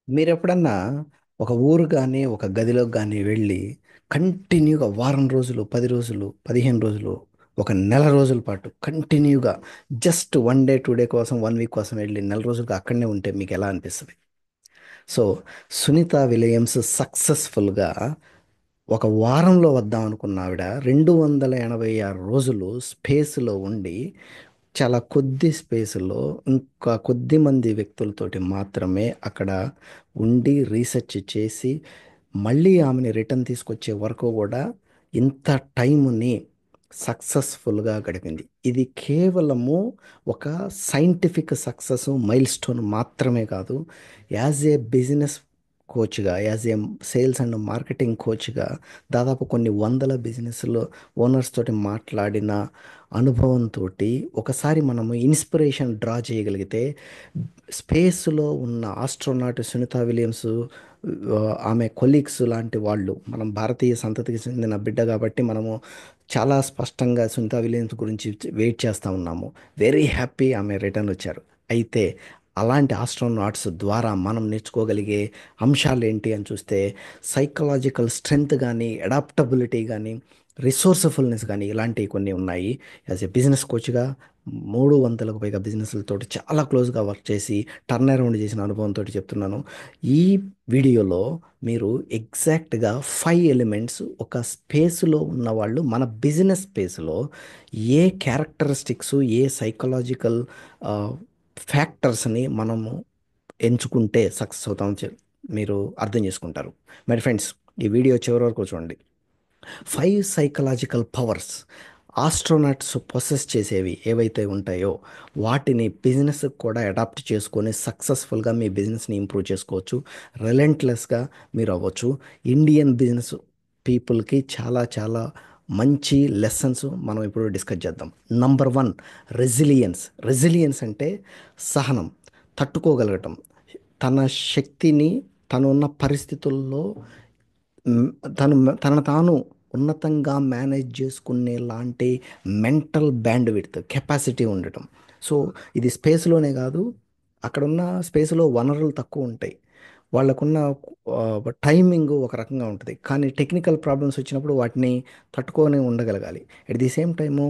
మీరెప్పుడన్నా ఒక ఊరు గాని, ఒక గదిలోకి గాని వెళ్ళి కంటిన్యూగా వారం రోజులు, 10 రోజులు, 15 రోజులు, ఒక నెల రోజుల పాటు కంటిన్యూగా జస్ట్ 1 డే, 2 డే కోసం, 1 వీక్ కోసం వెళ్ళి నెల రోజులుగా అక్కడనే ఉంటే మీకెలా అనిపిస్తది? సో, సునీత విలియమ్స్ సక్సెస్‌ఫుల్‌గా ఒక వారంలో వద్దాం అనుకున్న ఆవిడ 286 రోజులు స్పేస్‌లో ఉండి, చాలా కొద్ది స్పేస్‌లో ఇంకా కొద్ది మంది వ్యక్తులతోటి మాత్రమే అక్కడ ఉండి రీసెర్చ్ చేసి, మళ్ళీ ఆమెని రిటర్న్ తీసుకొచ్చే వరకు కూడా ఇంత టైంని సక్సెస్ఫుల్‌గా గడిపింది. ఇది కేవలము ఒక సైంటిఫిక్ సక్సెస్ మైల్‌స్టోన్ మాత్రమే కాదు. యాజ్ ఏ బిజినెస్ కోచ్‌గా, as a sales and marketing కోచ్‌గా దాదాపు కొన్ని వందల బిజినెస్‌లో ఓనర్స్ తోటి మాట్లాడిన అనుభవంతోటి ఒకసారి మనము ఇన్స్పిరేషన్ డ్రా చేయగలిగితే, స్పేస్‌లో ఉన్న ఆస్ట్రోనాట్ సునీతా విలియమ్స్, ఆమె కొలీగ్స్ లాంటి వాళ్ళు, మనం భారతీయ సంతతికి చెందిన బిడ్డ కాబట్టి మనము చాలా స్పష్టంగా సునీతా విలియమ్స్ గురించి వెయిట్ చేస్తూ ఉన్నాము. వెరీ హ్యాపీ ఆమె రిటర్న్ వచ్చారు. అయితే అలాంటి ఆస్ట్రోనాట్స్ ద్వారా మనం నేర్చుకోగలిగే అంశాలు ఏంటి అని చూస్తే, సైకలాజికల్ స్ట్రెంగ్త్ కానీ, అడాప్టబిలిటీ కానీ, రిసోర్స్ఫుల్నెస్ కానీ ఇలాంటివి కొన్ని ఉన్నాయి. యాజ్ ఎ బిజినెస్ కోచ్గా 300లకు పైగా బిజినెస్లతోటి చాలా క్లోజ్గా వర్క్ చేసి టర్న్ అరౌండ్ చేసిన అనుభవంతో చెప్తున్నాను. ఈ వీడియోలో మీరు ఎగ్జాక్ట్గా 5 ఎలిమెంట్స్, ఒక స్పేస్లో ఉన్నవాళ్ళు మన బిజినెస్ స్పేస్లో ఏ క్యారెక్టరిస్టిక్స్, ఏ సైకలాజికల్ ఫ్యాక్టర్స్ని మనము ఎంచుకుంటే సక్సెస్ అవుతామో మీరు అర్థం చేసుకుంటారు. మరి ఫ్రెండ్స్, ఈ వీడియో చివరి వరకు చూడండి. 5 సైకలాజికల్ పవర్స్ ఆస్ట్రోనట్స్ పొసెస్ చేసేవి ఏవైతే ఉంటాయో వాటిని బిజినెస్కి కూడా అడాప్ట్ చేసుకొని సక్సెస్ఫుల్గా మీ బిజినెస్ని ఇంప్రూవ్ చేసుకోవచ్చు. రిలెంట్లెస్గా మీరు అవ్వచ్చు. ఇండియన్ బిజినెస్ పీపుల్కి చాలా చాలా మంచి లెసన్స్ మనం ఇప్పుడు డిస్కస్ చేద్దాం. Number 1, resilience. రెసిలియన్స్ అంటే సహనం, తట్టుకోగలగటం, తన శక్తిని తనున్న పరిస్థితుల్లో మ్, తను తనను తాను ఉన్నతంగా మేనేజ్ చేసుకునే లాంటి మెంటల్ బ్యాండ్ విడ్త్ కెపాసిటీ ఉండటం. సో ఇది స్పేస్లోనే కాదు, అక్కడున్న స్పేస్లో వనరులు తక్కువ ఉంటాయి. వాళ్ళకున్న టైమింగ్ ఒక రకంగా ఉంటుంది, కానీ టెక్నికల్ ప్రాబ్లమ్స్ వచ్చినప్పుడు వాటిని తట్టుకొని ఉండగలగాలి. ఎట్ ది సేమ్ టైము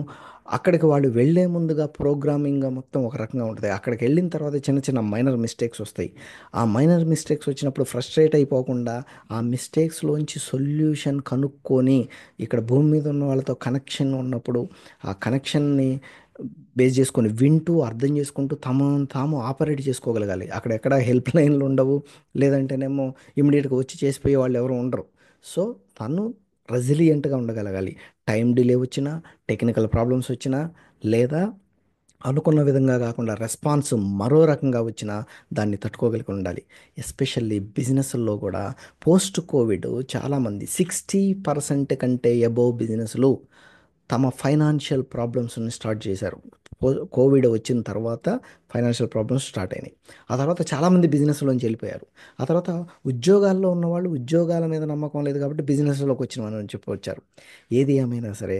అక్కడికి వాళ్ళు వెళ్ళే ముందుగా ప్రోగ్రామింగ్ మొత్తం ఒక రకంగా ఉంటుంది. అక్కడికి వెళ్ళిన తర్వాత చిన్న చిన్న మైనర్ మిస్టేక్స్ వస్తాయి. ఆ మైనర్ మిస్టేక్స్ వచ్చినప్పుడు ఫ్రస్ట్రేట్ అయిపోకుండా ఆ మిస్టేక్స్లోంచి సొల్యూషన్ కనుక్కొని, ఇక్కడ భూమి మీద ఉన్న వాళ్ళతో కనెక్షన్ ఉన్నప్పుడు ఆ కనెక్షన్ని బేస్ చేసుకొని వింటూ అర్థం చేసుకుంటూ తాము ఆపరేట్ చేసుకోగలగాలి. అక్కడెక్కడ హెల్ప్ లైన్లు ఉండవు, లేదంటేనేమో ఇమీడియట్గా వచ్చి చేసిపోయే వాళ్ళు ఎవరు ఉండరు. సో తను రెసిలియంట్గా ఉండగలగాలి. టైం డిలే వచ్చినా, టెక్నికల్ ప్రాబ్లమ్స్ వచ్చినా, లేదా అనుకున్న విధంగా కాకుండా రెస్పాన్స్ మరో రకంగా వచ్చినా దాన్ని తట్టుకోగలిగి ఉండాలి. ఎస్పెషల్లీ బిజినెస్ల్లో కూడా పోస్ట్ కోవిడ్ చాలామంది 60% కంటే అబోవ్ బిజినెస్లు తమ ఫైనాన్షియల్ ప్రాబ్లమ్స్ని స్టార్ట్ చేశారు. కోవిడ్ వచ్చిన తర్వాత ఫైనాన్షియల్ ప్రాబ్లమ్స్ స్టార్ట్ అయినాయి. ఆ తర్వాత చాలామంది బిజినెస్లోంచి వెళ్ళిపోయారు. ఆ తర్వాత ఉద్యోగాల్లో ఉన్నవాళ్ళు ఉద్యోగాల మీద నమ్మకం లేదు కాబట్టి బిజినెస్లోకి వచ్చిన అని చెప్పొచ్చారు. ఏది ఏమైనా సరే,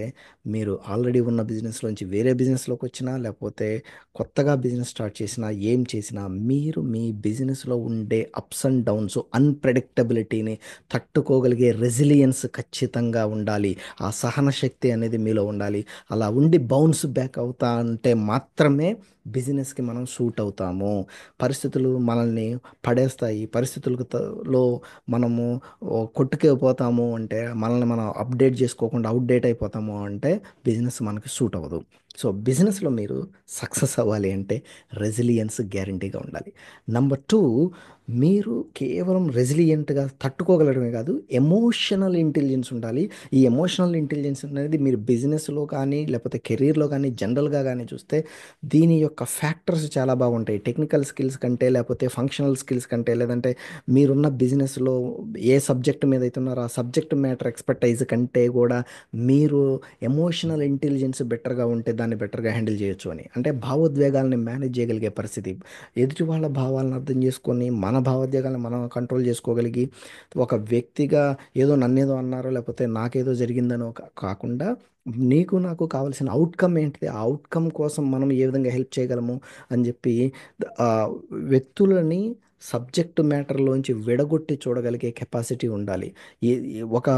మీరు ఆల్రెడీ ఉన్న బిజినెస్లోంచి వేరే బిజినెస్లోకి వచ్చినా, లేకపోతే కొత్తగా బిజినెస్ స్టార్ట్ చేసినా, ఏం చేసినా మీరు మీ బిజినెస్లో ఉండే అప్స్ అండ్ డౌన్స్, అన్ప్రెడిక్టబిలిటీని తట్టుకోగలిగే రెసిలియన్స్ ఖచ్చితంగా ఉండాలి. ఆ సహన శక్తి అనేది మీలో ఉండాలి. అలా ఉండి బౌన్స్ బ్యాక్ అవుతా అంటే మాత్రమే బిజినెస్కి మనం సూట్ అవుతాము. పరిస్థితులు మనల్ని పడేస్తాయి, పరిస్థితులకు లో మనము కొట్టుకుపోతాము అంటే, మనల్ని మనం అప్డేట్ చేసుకోకుండా అవుట్డేట్ అయిపోతాము అంటే బిజినెస్ మనకి సూట్ అవ్వదు. సో బిజినెస్లో మీరు సక్సెస్ అవ్వాలి అంటే రెసిలియన్స్ గ్యారంటీగా ఉండాలి. నంబర్ 2, మీరు కేవలం రెసిలియంట్గా తట్టుకోగలడమే కాదు, ఎమోషనల్ ఇంటెలిజెన్స్ ఉండాలి. ఈ ఎమోషనల్ ఇంటెలిజెన్స్ అనేది మీరు బిజినెస్లో కానీ, లేకపోతే కెరీర్లో కానీ, జనరల్గా కానీ చూస్తే దీని యొక్క ఫ్యాక్టర్స్ చాలా బాగుంటాయి. టెక్నికల్ స్కిల్స్ కంటే, లేకపోతే ఫంక్షనల్ స్కిల్స్ కంటే, లేదంటే మీరున్న బిజినెస్లో ఏ సబ్జెక్ట్ మీద అయితే ఉన్నారో ఆ సబ్జెక్ట్ మ్యాటర్ ఎక్స్పర్టైజ్ కంటే కూడా మీరు ఎమోషనల్ ఇంటెలిజెన్స్ బెటర్గా ఉంటే దాన్ని దాన్ని బెటర్గా హ్యాండిల్ చేయొచ్చు అని. అంటే భావోద్వేగాల్ని మేనేజ్ చేయగలిగే పరిస్థితి, ఎదుటి వాళ్ళ భావాలను అర్థం చేసుకొని మన భావోద్వేగాలను మనం కంట్రోల్ చేసుకోగలిగి, ఒక వ్యక్తిగా ఏదో నన్నేదో అన్నారో లేకపోతే నాకేదో జరిగిందనో కాకుండా నీకు నాకు కావాల్సిన అవుట్కమ్ ఏంటిది, ఆ అవుట్కమ్ కోసం మనం ఏ విధంగా హెల్ప్ చేయగలము అని చెప్పి ఆ, వ్యక్తులని సబ్జెక్ట్ మ్యాటర్లోంచి విడగొట్టి చూడగలిగే కెపాసిటీ ఉండాలి. ఒక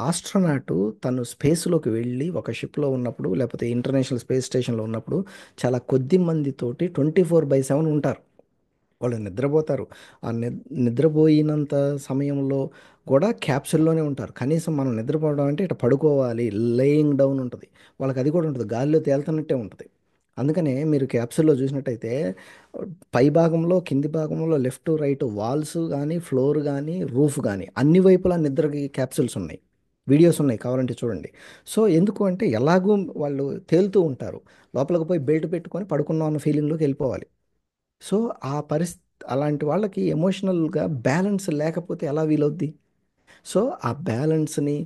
ఆస్ట్రోనాట్ తను స్పేస్లోకి వెళ్ళి ఒక షిప్లో ఉన్నప్పుడు లేకపోతే ఇంటర్నేషనల్ స్పేస్ స్టేషన్లో ఉన్నప్పుడు చాలా కొద్ది మందితోటి 24/7 ఉంటారు. వాళ్ళు నిద్రపోతారు. ఆ నిద్రపోయినంత సమయంలో కూడా క్యాప్సూల్లోనే ఉంటారు. కనీసం మనం నిద్రపోవడం అంటే ఇట్లా పడుకోవాలి, లేయింగ్ డౌన్ ఉంటుంది. వాళ్ళకి అది కూడా ఉంటుంది, గాలిలో తేలుతున్నట్టే ఉంటుంది. అందుకనే మీరు క్యాప్సూల్‌లో చూసినట్టయితే పై భాగంలో, కింది భాగంలో, లెఫ్ట్, రైట్ వాల్స్ గానీ, ఫ్లోర్ గానీ, రూఫ్ గానీ అన్ని వైపులా నిద్రకి క్యాప్సూల్స్ ఉన్నాయి. వీడియోస్ ఉన్నాయి, కావాలంటే చూడండి. సో, ఎందుకు అంటే ఎలాగూ వాళ్ళు తేలుతూ ఉంటారు. లోపలికి పోయి బెల్ట్ పెట్టుకొని పడుకున్నాం అన్న ఫీలింగ్‌లోకి వెళ్ళిపోవాలి. సో, ఆ అలాంటి వాళ్ళకి ఎమోషనల్‌గా బ్యాలెన్స్ లేకపోతే ఎలా వీలవుద్ది? సో, ఆ బ్యాలెన్స్‌ని,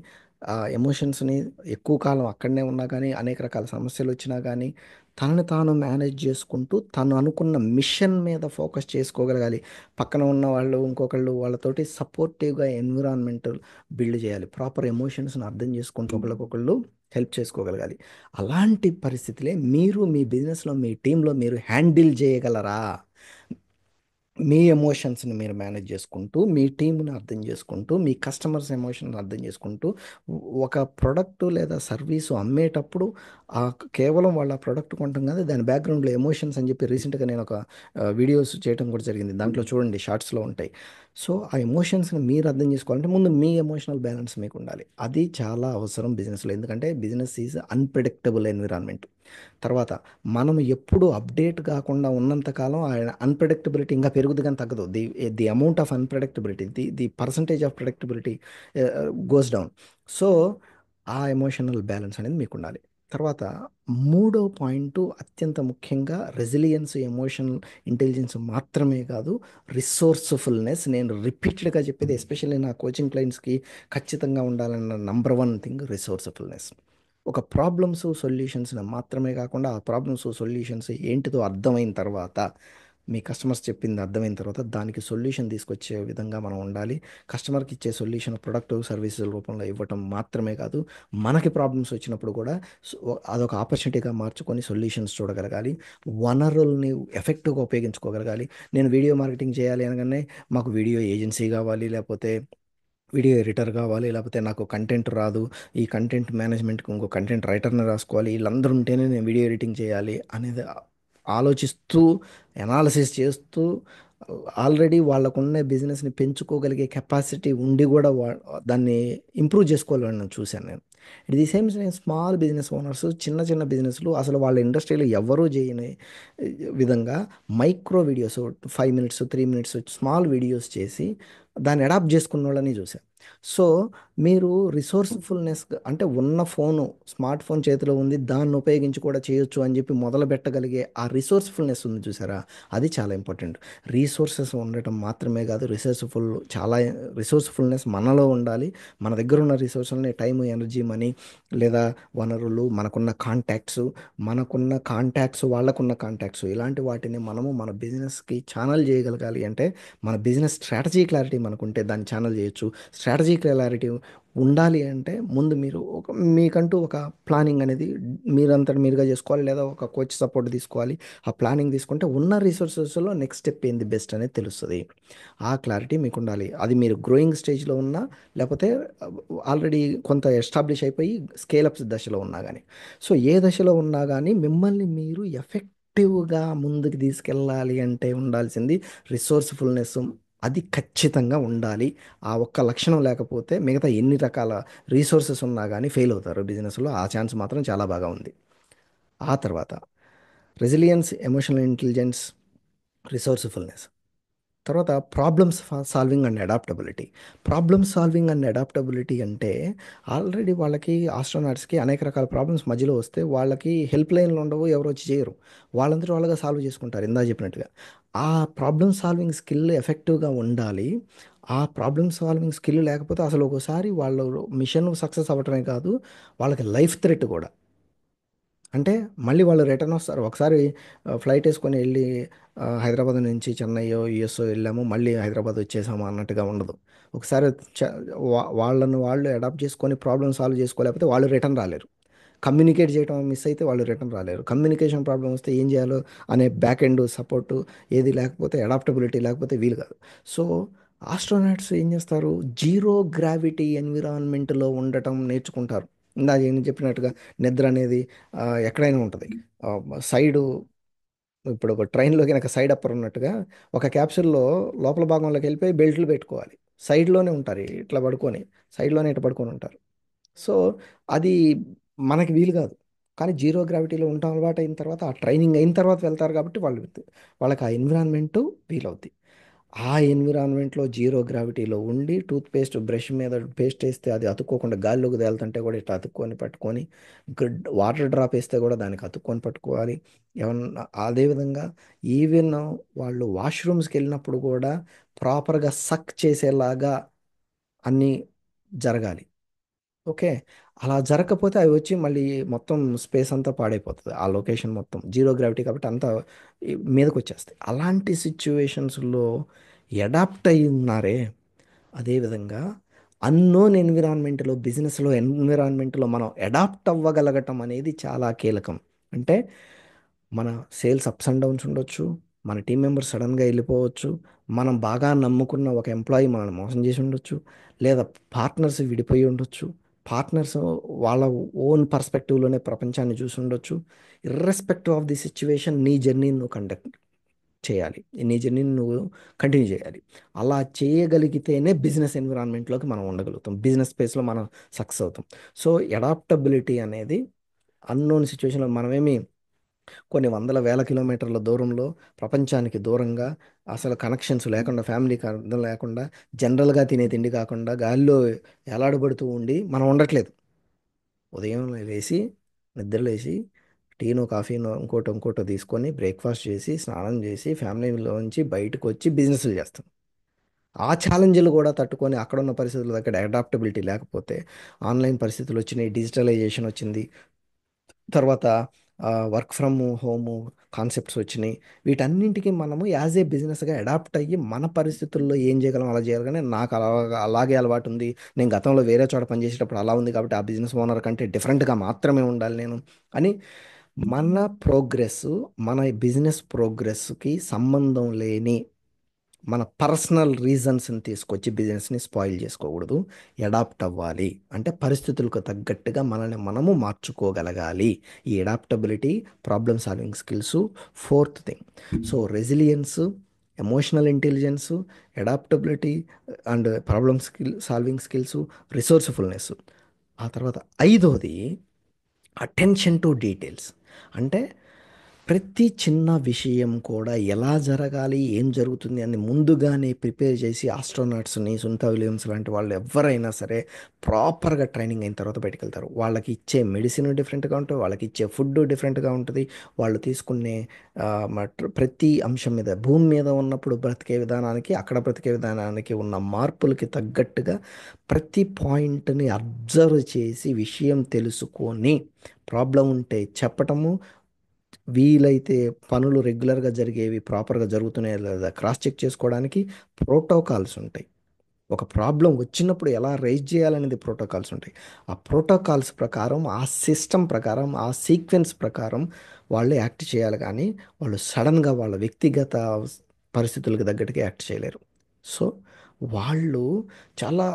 ఆ ఎమోషన్స్‌ని ఎక్కువ కాలం అక్కడనే ఉన్నా గానీ, అనేక రకాల సమస్యలొచ్చినా గానీ, తనని తాను మేనేజ్ చేసుకుంటూ, తను అనుకున్న మిషన్ మీద ఫోకస్ చేసుకోగలగాలి. పక్కన ఉన్న వాళ్ళు, ఇంకొకళ్ళు వాళ్ళతోటి సపోర్టివ్‌గా ఎన్విరాన్మెంట్ బిల్డ్ చేయాలి. ప్రాపర్ ఎమోషన్స్‌ని అర్థం చేసుకుంటూ ఒకళ్ళకొకళ్ళు హెల్ప్ చేసుకోగలగాలి. అలాంటి పరిస్థితులే మీరు మీ బిజినెస్‌లో, మీ టీమ్‌లో మీరు హ్యాండిల్ చేయగలరా? మీ ఎమోషన్స్‌ని మీరు మేనేజ్ చేసుకుంటూ, మీ టీమ్‌ని అర్థం చేసుకుంటూ, మీ కస్టమర్స్ ఎమోషన్‌ని అర్థం చేసుకుంటూ, ఒక ప్రొడక్ట్ లేదా సర్వీసు అమ్మేటప్పుడు కేవలం వాళ్ళ ప్రొడక్ట్ కొనటం కాదు, దాని బ్యాక్‌గ్రౌండ్‌లో ఎమోషన్స్ అని చెప్పి రీసెంట్‌గా నేను ఒక వీడియోస్ చేయటం కూడా జరిగింది. దాంట్లో చూడండి, షార్ట్స్‌లో ఉంటాయి. సో, ఆ ఎమోషన్స్‌ని మీరు అర్థం చేసుకోవాలంటే ముందు మీ ఎమోషనల్ బ్యాలెన్స్ మీకుండాలి. అది చాలా అవసరం బిజినెస్‌లో. ఎందుకంటే బిజినెస్ ఈజ్ అన్‌ప్రెడిక్టబుల్ ఎన్విరాన్మెంట్. తర్వాత మనం ఎప్పుడు అప్డేట్ కాకుండా ఉన్నంత కాలం ఆయన అన్‌ప్రెడిక్టబిలిటీ ఇంకా పెరుగుద్ది గానీ తగ్గదు. The amount of unpredictability, the percentage of predictability goes down. So, ఆ ఎమోషనల్ బ్యాలెన్స్ అనేది మీకుండాలి. తర్వాత మూడో పాయింటు అత్యంత ముఖ్యంగా రెసిలియన్స్, ఎమోషనల్ ఇంటెలిజెన్స్ మాత్రమే కాదు, రిసోర్స్‌ఫుల్‌నెస్. నేను రిపీటెడ్‌గా చెప్పేది ఎస్పెషల్లీ నా కోచింగ్ క్లయింట్స్‌కి ఖచ్చితంగా ఉండాలన్న నంబర్ వన్ థింగ్ రిసోర్స్‌ఫుల్‌నెస్. ఒక ప్రాబ్లమ్స్, సొల్యూషన్స్‌ని మాత్రమే కాకుండా, ఆ ప్రాబ్లమ్స్, సొల్యూషన్స్ ఏంటిదో అర్థమైన తర్వాత, మీ కస్టమర్స్ చెప్పింది అర్థమైన తర్వాత, దానికి సొల్యూషన్ తీసుకొచ్చే విధంగా మనం ఉండాలి. కస్టమర్‌కి ఇచ్చే సొల్యూషన్ ప్రొడక్ట్, సర్వీసెస్ రూపంలో ఇవ్వటం మాత్రమే కాదు, మనకి ప్రాబ్లమ్స్ వచ్చినప్పుడు కూడా అదొక ఆపర్చునిటీగా మార్చుకొని సొల్యూషన్స్ చూడగలగాలి. వనరుల్ని ఎఫెక్టివ్‌గా ఉపయోగించుకోగలగాలి. నేను వీడియో మార్కెటింగ్ చేయాలి అనగానే, మాకు వీడియో ఏజెన్సీ కావాలి, లేకపోతే వీడియో ఎడిటర్ కావాలి, లేకపోతే నాకు కంటెంట్ రాదు, ఈ కంటెంట్ మేనేజ్మెంట్కి ఇంకో కంటెంట్ రైటర్ని రాసుకోవాలి, వీళ్ళందరూ ఉంటేనే నేను వీడియో ఎడిటింగ్ చేయాలి అనేది ఆలోచిస్తూ, ఎనాలిసిస్ చేస్తూ, ఆల్రెడీ వాళ్ళకున్న బిజినెస్ని పెంచుకోగలిగే కెపాసిటీ ఉండి కూడా దాన్ని ఇంప్రూవ్ చేసుకోవాలని చూశాను నేను. It the same small business owners, చిన్న చిన్న బిజినెస్లు అసలు వాళ్ళ ఇండస్ట్రీలో ఎవరూ చేయని విధంగా micro videos, 5 minutes, 3 minutes small videos చేసి దాన్ని అడాప్ట్ చేసుకున్న వాళ్ళని చూసాను. సో, మీరు రిసోర్స్‌ఫుల్‌నెస్ అంటే ఉన్న ఫోను, స్మార్ట్ ఫోన్ చేతిలో ఉంది, దాన్ని ఉపయోగించి కూడా చేయొచ్చు అని చెప్పి మొదలు పెట్టగలిగే ఆ రిసోర్స్‌ఫుల్‌నెస్ ఉంది చూసారా? అది చాలా ఇంపార్టెంట్. రీసోర్సెస్ ఉండటం మాత్రమే కాదు, చాలా రిసోర్స్‌ఫుల్‌నెస్ మనలో ఉండాలి. మన దగ్గర ఉన్న రిసోర్సుల్ని టైమ్, ఎనర్జీ, మనీ లేదా వనరులు, వాళ్ళకున్న కాంటాక్ట్స్ ఇలాంటి వాటిని మనము మన బిజినెస్‌కి ఛానల్ చేయగలగాలి. అంటే మన బిజినెస్ స్ట్రాటజీ క్లారిటీ మనకుంటే దాన్ని ఛానల్ చేయొచ్చు. స్ట్రాటజీ క్లారిటీ ఉండాలి అంటే ముందు మీరు మీకంటూ ఒక ప్లానింగ్ అనేది మీరంతట మీరుగా చేసుకోవాలి, లేదా ఒక కోచ్ సపోర్ట్ తీసుకోవాలి. ఆ ప్లానింగ్ తీసుకుంటే ఉన్న రిసోర్సెస్‌లో నెక్స్ట్ స్టెప్ ఏంది బెస్ట్ అనేది తెలుస్తది. ఆ క్లారిటీ మీకుండాలి. అది మీరు గ్రోయింగ్ స్టేజ్‌లో ఉన్నా, లేకపోతే ఆల్రెడీ కొంత ఎస్టాబ్లిష్ అయిపోయి స్కేల్ అప్స్ దశలో ఉన్నా గానీ. సో, ఏ దశలో ఉన్నా గానీ మిమ్మల్ని మీరు ఎఫెక్టివ్‌గా ముందుకు తీసుకెళ్ళాలి అంటే ఉండాల్సింది రిసోర్స్‌ఫుల్‌నెస్. అది ఖచ్చితంగా ఉండాలి. ఆ ఒక్క లక్షణం లేకపోతే మిగతా ఎన్ని రకాల రిసోర్సెస్ ఉన్నా గానీ ఫెయిల్ అవుతారు బిజినెస్‌లో. ఆ ఛాన్స్ మాత్రం చాలా బాగా ఉంది. ఆ తర్వాత రెసిలియన్స్, ఎమోషనల్ ఇంటెలిజెన్స్, రిసోర్స్‌ఫుల్‌నెస్. తర్వాత solving and adaptability. Problem solving and adaptability అంటే ఆల్రెడీ వాళ్ళకి, ఆస్ట్రోనాట్స్‌కి అనేక రకాల ప్రాబ్లమ్స్ మధ్యలో వస్తే వాళ్ళకి హెల్ప్ లైన్‌లు ఉండవు, ఎవరు వచ్చి చేయరు. వాళ్ళంతట వాళ్ళుగా సాల్వ్ చేసుకుంటారు ఇందాక చెప్పినట్టుగా. ఆ ప్రాబ్లమ్ సాల్వింగ్ స్కిల్ ఎఫెక్టివ్‌గా ఉండాలి. ఆ ప్రాబ్లమ్ సాల్వింగ్ స్కిల్ లేకపోతే అసలు ఒక్కోసారి వాళ్ళు మిషన్ సక్సెస్ అవ్వటమే కాదు, వాళ్ళకి లైఫ్ థ్రెట్ కూడా. అంటే మళ్ళీ వాళ్ళు రిటర్న్ వస్తారు. ఒకసారి ఫ్లైట్ వేసుకొని వెళ్ళి హైదరాబాద్ నుంచి చెన్నైయో యుఎస్ఓ వెళ్ళాము మళ్ళీ హైదరాబాద్ వచ్చేసాము అన్నట్టుగా ఉండదు. ఒకసారి చ వాళ్ళను వాళ్ళు అడాప్ట్ చేసుకొని ప్రాబ్లమ్ సాల్వ్ చేసుకోలేకపోతే వాళ్ళు రిటర్న్ రాలేరు. కమ్యూనికేట్ చేయడం మిస్ అయితే వాళ్ళు రిటర్న్ రాలేరు. కమ్యూనికేషన్ ప్రాబ్లం వస్తే ఏం చేయాలో అనే బ్యాక్ ఎండ్ సపోర్టు ఏది లేకపోతే అడాప్టబిలిటీ లేకపోతే వీలు కాదు. సో ఆస్ట్రోనాట్స్ ఏం చేస్తారు, జీరో గ్రావిటీ ఎన్విరాన్మెంట్లో ఉండటం నేర్చుకుంటారు. ఇందాక నేను చెప్పినట్టుగా నిద్ర అనేది ఎక్కడైనా ఉంటుంది. సైడు ఇప్పుడు ఒక ట్రైన్లో కనుక సైడ్ అప్పర్ ఉన్నట్టుగా ఒక క్యాప్సూల్లో లోపల భాగంలోకి వెళ్ళిపోయి బెల్ట్లు పెట్టుకోవాలి. సైడ్లోనే ఉంటారు ఇట్లా పడుకొని, సైడ్లోనే ఇట్లా పడుకొని ఉంటారు. సో అది మనకి వీలు కాదు. కానీ జీరో గ్రావిటీలో ఉండటం అలవాటు అయిన తర్వాత ఆ ట్రైనింగ్ అయిన తర్వాత వెళ్తారు కాబట్టి వాళ్ళకి ఆ ఎన్విరాన్మెంట్ వీలవుద్ది. ఆ ఎన్విరాన్మెంట్లో జీరో గ్రావిటీలో ఉండి టూత్ పేస్ట్ బ్రష్ మీద పేస్ట్ వేస్తే అది అతుక్కోకుండా గాల్లోకి తేలుతుంటే కూడా ఇట్లా అతుక్కొని పట్టుకొని, వాటర్ డ్రాప్ వేస్తే కూడా దానికి అతుక్కొని పట్టుకోవాలి. ఏమన్నా అదేవిధంగా ఈవెన్ వాళ్ళు వాష్రూమ్స్కి వెళ్ళినప్పుడు కూడా ప్రాపర్గా సక్ చేసేలాగా అన్నీ జరగాలి. ఓకే. అలా జరగకపోతే అవి వచ్చి మళ్ళీ మొత్తం స్పేస్ అంతా పాడైపోతుంది. ఆ లొకేషన్ మొత్తం జీరో గ్రావిటీ కాబట్టి అంతా మీదకి వచ్చేస్తాయి. అలాంటి సిచ్యువేషన్స్లో అడాప్ట్ అయి ఉన్నారే. అదేవిధంగా అన్నోన్ ఎన్విరాన్మెంట్లో బిజినెస్లో ఎన్విరాన్మెంట్లో మనం అడాప్ట్ అవ్వగలగటం అనేది చాలా కీలకం. అంటే మన సేల్స్ అప్స్ అండ్ డౌన్స్ ఉండొచ్చు. మన టీం మెంబర్స్ సడన్గా వెళ్ళిపోవచ్చు. మనం బాగా నమ్ముకున్న ఒక ఎంప్లాయీ మనల్ని మోసం చేసి ఉండొచ్చు. లేదా పార్ట్నర్స్ విడిపోయి ఉండొచ్చు. పార్ట్నర్స్ వాళ్ళ ఓన్ పర్స్పెక్టివ్లోనే ప్రపంచాన్ని చూసి ఉండొచ్చు. ఇర్రెస్పెక్టివ్ ఆఫ్ ది సిచ్యువేషన్ నీ జర్నీని నువ్వు కండక్ట్ చేయాలి. నీ జర్నీని నువ్వు కంటిన్యూ చేయాలి. అలా చేయగలిగితేనే బిజినెస్ ఎన్విరాన్మెంట్లోకి మనం ఉండగలుగుతాం. బిజినెస్ స్పేస్లో మనం సక్సెస్ అవుతాం. సో అడాప్టబిలిటీ అనేది అన్నోన్ సిచ్యువేషన్లో మనమేమి కొన్ని వందల వేల కిలోమీటర్ల దూరంలో ప్రపంచానికి దూరంగా అసలు కనెక్షన్స్ లేకుండా ఫ్యామిలీకి అర్థం లేకుండా జనరల్గా తినే తిండి కాకుండా గాలిలో ఎలాడబడుతూ ఉండి మనం ఉండట్లేదు. ఉదయం లేచి నిద్రలేసి టీనో కాఫీనో ఇంకోటో ఇంకోటో తీసుకొని బ్రేక్ఫాస్ట్ చేసి స్నానం చేసి ఫ్యామిలీలోంచి బయటకు వచ్చి బిజినెస్లు చేస్తాం. ఆ ఛాలెంజ్లు కూడా తట్టుకొని అక్కడున్న పరిస్థితుల దగ్గర అడాప్టబిలిటీ లేకపోతే ఆన్లైన్ పరిస్థితులు వచ్చినాయి, డిజిటలైజేషన్ వచ్చింది, తర్వాత వర్క్ ఫ్రమ్ హోము కాన్సెప్ట్స్ వచ్చినాయి. వీటన్నింటికి మనము యాజ్ ఏ బిజినెస్గా అడాప్ట్ అయ్యి మన పరిస్థితుల్లో ఏం చేయగలం అలా చేయాలి. కానీ నాకు అలాగే అలవాటు ఉంది, నేను గతంలో వేరే చోట పనిచేసేటప్పుడు అలా ఉంది కాబట్టి ఆ బిజినెస్ ఓనర్ కంటే డిఫరెంట్గా మాత్రమే ఉండాలి నేను అని మన ప్రోగ్రెస్, మన బిజినెస్ ప్రోగ్రెస్కి సంబంధం లేని మన పర్సనల్ రీజన్స్ని తీసుకొచ్చి బిజినెస్ని స్పాయిల్ చేసుకోకూడదు. అడాప్ట్ అవ్వాలి అంటే పరిస్థితులకు తగ్గట్టుగా మనల్ని మనము మార్చుకోగలగాలి. ఈ adaptability, problem solving skills fourth thing. So resilience, emotional intelligence, adaptability and solving skills, resourcefulness. ఆ తర్వాత ఐదోది అటెన్షన్ టు డీటెయిల్స్. అంటే ప్రతి చిన్న విషయం కూడా ఎలా జరగాలి, ఏం జరుగుతుంది అని ముందుగానే ప్రిపేర్ చేసి ఆస్ట్రోనాట్స్ని, సునీత విలియమ్స్ లాంటి వాళ్ళు ఎవరైనా సరే ప్రాపర్గా ట్రైనింగ్ అయిన తర్వాత బయటకు వెళ్తారు. వాళ్ళకి ఇచ్చే మెడిసిన్ డిఫరెంట్గా ఉంటుంది, వాళ్ళకి ఇచ్చే ఫుడ్ డిఫరెంట్గా ఉంటుంది. వాళ్ళు తీసుకునే ప్రతి అంశం మీద భూమి మీద ఉన్నప్పుడు బ్రతికే విధానానికి అక్కడ బ్రతికే విధానానికి ఉన్న మార్పులకి తగ్గట్టుగా ప్రతి పాయింట్ని అబ్జర్వ్ చేసి విషయం తెలుసుకొని ప్రాబ్లం ఉంటే చెప్పటము, వీలైతే పనులు రెగ్యులర్గా జరిగేవి ప్రాపర్గా జరుగుతున్నాయా లేదా క్రాస్ చెక్ చేసుకోవడానికి ప్రోటోకాల్స్ ఉంటాయి. ఒక ప్రాబ్లం వచ్చినప్పుడు ఎలా రైజ్ చేయాలనేది ప్రోటోకాల్స్ ఉంటాయి. ఆ ప్రోటోకాల్స్ ప్రకారం, ఆ సిస్టమ్ ప్రకారం, ఆ సీక్వెన్స్ ప్రకారం వాళ్ళు యాక్ట్ చేయాలి. కానీ వాళ్ళు సడన్గా వాళ్ళ వ్యక్తిగత పరిస్థితులకు తగ్గట్టుగా యాక్ట్ చేయలేరు. సో వాళ్ళు చాలా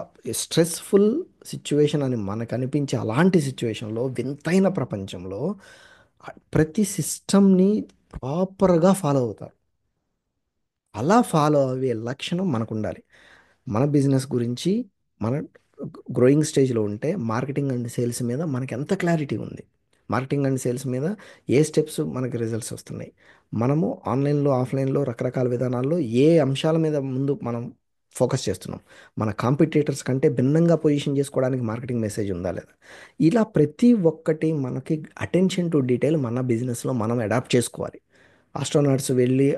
స్ట్రెస్ఫుల్ సిచ్యువేషన్ అని మనకు అనిపించే అలాంటి సిచ్యువేషన్లో వింతైన ప్రపంచంలో ప్రతి సిస్టమ్ని ప్రాపర్గా ఫాలో అవుతారు. అలా ఫాలో అయ్యే లక్షణం మనకు ఉండాలి. మన బిజినెస్ గురించి మన గ్రోయింగ్ స్టేజ్లో ఉంటే మార్కెటింగ్ అండ్ సేల్స్ మీద మనకి ఎంత క్లారిటీ ఉంది, మార్కెటింగ్ అండ్ సేల్స్ మీద ఏ స్టెప్స్ మనకి రిజల్ట్స్ వస్తున్నాయి, మనము ఆన్లైన్లో ఆఫ్లైన్లో రకరకాల విధానాల్లో ఏ అంశాల మీద ముందు మనం ఫోకస్ చేస్తున్నాం, మన కాంపిటేటర్స్ కంటే భిన్నంగా పొజిషన్ చేసుకోవడానికి మార్కెటింగ్ మెసేజ్ ఉందా లేదా, ఇలా ప్రతి ఒక్కటి మనకి అటెన్షన్ టు డీటెయిల్ మన బిజినెస్లో మనం అడాప్ట్ చేసుకోవాలి. ఆస్ట్రోనాట్స్ వెళ్ళి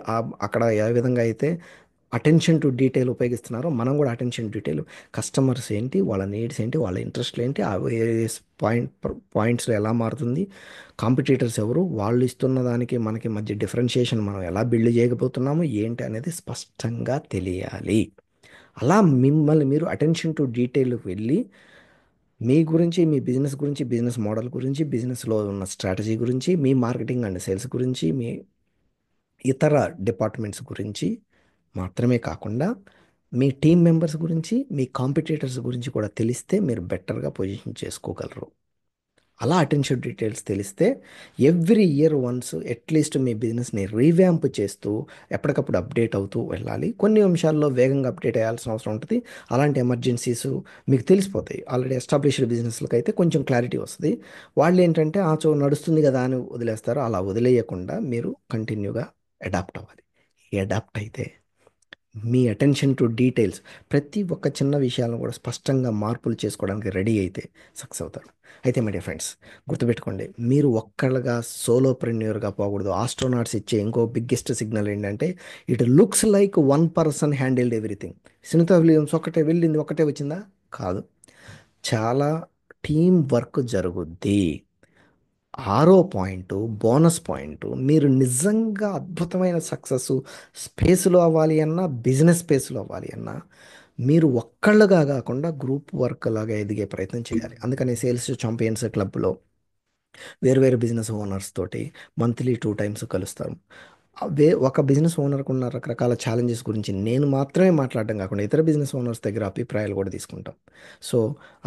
అక్కడ ఏ విధంగా అయితే అటెన్షన్ టు డీటెయిల్ ఉపయోగిస్తున్నారో మనం కూడా అటెన్షన్ డీటెయిల్, కస్టమర్స్ ఏంటి, వాళ్ళ నీడ్స్ ఏంటి, వాళ్ళ ఇంట్రెస్ట్లు ఏంటి, ఆ వేరియస్ పాయింట్స్లో ఎలా మారుతుంది, కాంపిటీటర్స్ ఎవరు, వాళ్ళు ఇస్తున్న దానికి మనకి మధ్య డిఫరెన్షియేషన్ మనం ఎలా బిల్డ్ చేయకపోతున్నాము ఏంటి అనేది స్పష్టంగా తెలియాలి. అలా మిమ్మల్ని మీరు అటెన్షన్ టు డీటెయిల్ వెళ్ళి మీ గురించి, మీ బిజినెస్ గురించి, బిజినెస్ మోడల్ గురించి, బిజినెస్లో ఉన్న స్ట్రాటజీ గురించి, మీ మార్కెటింగ్ అండ్ సేల్స్ గురించి, మీ ఇతర డిపార్ట్మెంట్స్ గురించి మాత్రమే కాకుండా మీ టీం మెంబర్స్ గురించి, మీ కాంపిటీటర్స్ గురించి కూడా తెలిస్తే మీరు బెటర్గా పొజిషన్ చేసుకోగలరు. అలా అటెన్షన్ డీటెయిల్స్ తెలిస్తే ఎవ్రీ ఇయర్ వన్స్ అట్లీస్ట్ మీ బిజినెస్ని రీవ్యాంప్ చేస్తూ ఎప్పటికప్పుడు అప్డేట్ అవుతూ వెళ్ళాలి. కొన్ని అంశాల్లో వేగంగా అప్డేట్ అయ్యాల్సిన అవసరం ఉంటుంది. అలాంటి ఎమర్జెన్సీస్ మీకు తెలిసిపోతాయి. ఆల్రెడీ ఎస్టాబ్లిష్డ్ బిజినెస్లకు అయితే కొంచెం క్లారిటీ వస్తుంది. వాళ్ళు ఏంటంటే ఆ నడుస్తుంది కదా అని వదిలేస్తారు. అలా వదిలేయకుండా మీరు కంటిన్యూగా అడాప్ట్ అవ్వాలి. అడాప్ట్ అయితే మీ అటెన్షన్ టు డీటెయిల్స్ ప్రతి ఒక్క చిన్న విషయాలను కూడా స్పష్టంగా మార్పులు చేసుకోవడానికి రెడీ అయితే సక్సెస్ అవుతారు. అయితే మై డియర్ ఫ్రెండ్స్, గుర్తుపెట్టుకోండి, మీరు ఒక్కళ్ళగా సోలోప్రెన్యూర్గా పోకూడదు. ఆస్ట్రోనాట్స్ ఇచ్చే ఇంకో బిగ్గెస్ట్ సిగ్నల్ ఏంటంటే it looks like one person handled everything. Sunita Williams ఒకటే వెళ్ళింది, ఒకటే వచ్చిందా? కాదు, చాలా టీం వర్క్ జరుగుద్ది. ఆరో పాయింట్, బోనస్ పాయింట్, మీరు నిజంగా అద్భుతమైన సక్సెస్ స్పేస్లో అవ్వాలి అన్నా, బిజినెస్ స్పేస్లో అవ్వాలి అన్నా మీరు ఒక్కళ్ళుగా కాకుండా గ్రూప్ వర్క్ లాగా ఎదిగే ప్రయత్నం చేయాలి. అందుకని సేల్స్ ఛాంపియన్స్ క్లబ్లో వేరు వేరు బిజినెస్ ఓనర్స్ తోటి మంత్లీ 2 టైమ్స్ కలుస్తారు. ఒక బిజినెస్ ఓనర్కి ఉన్న రకరకాల ఛాలెంజెస్ గురించి నేను మాత్రమే మాట్లాడడం కాకుండా ఇతర బిజినెస్ ఓనర్స్ దగ్గర అభిప్రాయాలు కూడా తీసుకుంటాం. సో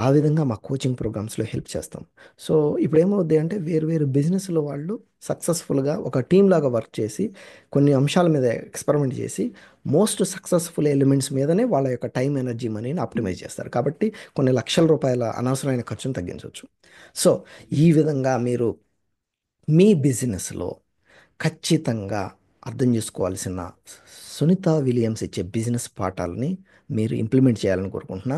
ఆ విధంగా మా కోచింగ్ ప్రోగ్రామ్స్లో హెల్ప్ చేస్తాం. సో ఇప్పుడు ఏమవుద్ది అంటే వేరు వేరు బిజినెస్లో వాళ్ళు సక్సెస్ఫుల్గా ఒక టీమ్ లాగా వర్క్ చేసి కొన్ని అంశాల మీద ఎక్స్పెరిమెంట్ చేసి మోస్ట్ సక్సెస్ఫుల్ ఎలిమెంట్స్ మీదనే వాళ్ళ యొక్క టైం, ఎనర్జీ, మనీని ఆప్టిమైజ్ చేస్తారు. కాబట్టి కొన్ని లక్షల రూపాయల అనవసరమైన ఖర్చును తగ్గించవచ్చు. సో ఈ విధంగా మీరు మీ బిజినెస్లో ఖచ్చితంగా అర్థం చేసుకోవాల్సిన సునీత విలియమ్స్ ఇచ్చే బిజినెస్ పాఠాలని మీరు ఇంప్లిమెంట్ చేయాలని కోరుకుంటున్నా.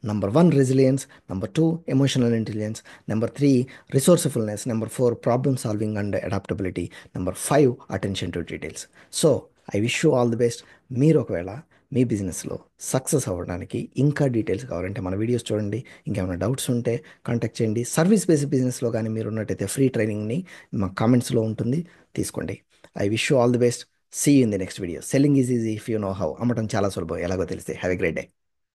Number 1 resilience, number 2 emotional intelligence, number 3 resourcefulness, number 4 problem solving and adaptability, number 5 attention to details. So I wish you all the best. మీరు ఒకవేళ మీ బిజినెస్లో సక్సెస్ అవ్వడానికి ఇంకా డీటెయిల్స్ కావాలంటే మన వీడియోస్ చూడండి. ఇంకేమైనా డౌట్స్ ఉంటే కాంటాక్ట్ చేయండి. సర్వీస్ బేస్డ్ బిజినెస్లో కానీ మీరు ఉన్నట్టయితే ఫ్రీ ట్రైనింగ్ని మా కామెంట్స్లో ఉంటుంది, తీసుకోండి. I wish you all the best. See you in the next video. Selling is easy if you know how. అమ్మటం చాలా సులభం ఎలాగో తెలిస్తే. Have a great day.